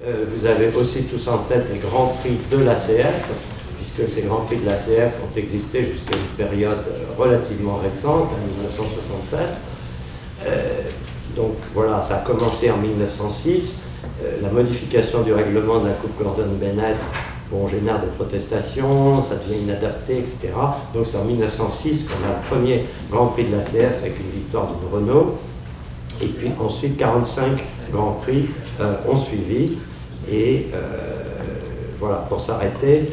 Vous avez aussi tous en tête les Grands Prix de l'ACF, puisque ces Grands Prix de l'ACF ont existé jusqu'à une période relativement récente, en 1967. Donc voilà, ça a commencé en 1906. La modification du règlement de la Coupe Gordon-Bennett génère des protestations, ça devient inadapté, etc. Donc c'est en 1906 qu'on a le premier Grand Prix de l'ACF avec une victoire de Renault. Et puis ensuite, 45 Grands Prix ont suivi. Et voilà, pour s'arrêter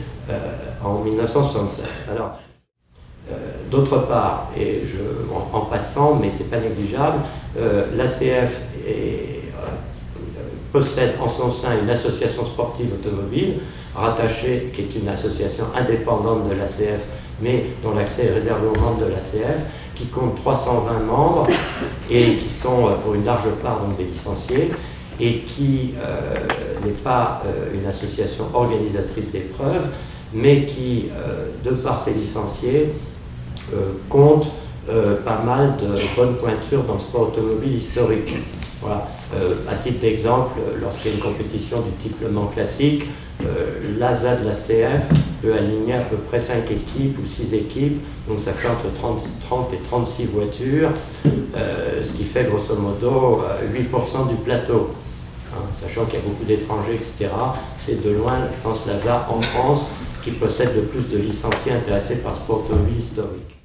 en 1967. Alors, d'autre part, et en passant, mais ce n'est pas négligeable, l'ACF possède en son sein une association sportive automobile rattachée, qui est une association indépendante de l'ACF, mais dont l'accès est réservé aux membres de l'ACF, qui compte 320 membres et qui sont pour une large part donc des licenciés, et qui n'est pas une association organisatrice d'épreuves, mais qui, de par ses licenciés, compte pas mal de bonnes pointures dans le sport automobile historique. Voilà. À titre d'exemple, lorsqu'il y a une compétition du type Le Mans classique, l'ASA de la CF peut aligner à peu près 5 équipes ou 6 équipes, donc ça fait entre 30 et 36 voitures, ce qui fait grosso modo 8% du plateau. Hein, sachant qu'il y a beaucoup d'étrangers, etc. C'est de loin, je pense, l'ASA en France qui possède le plus de licenciés intéressés par le sport automobile historique.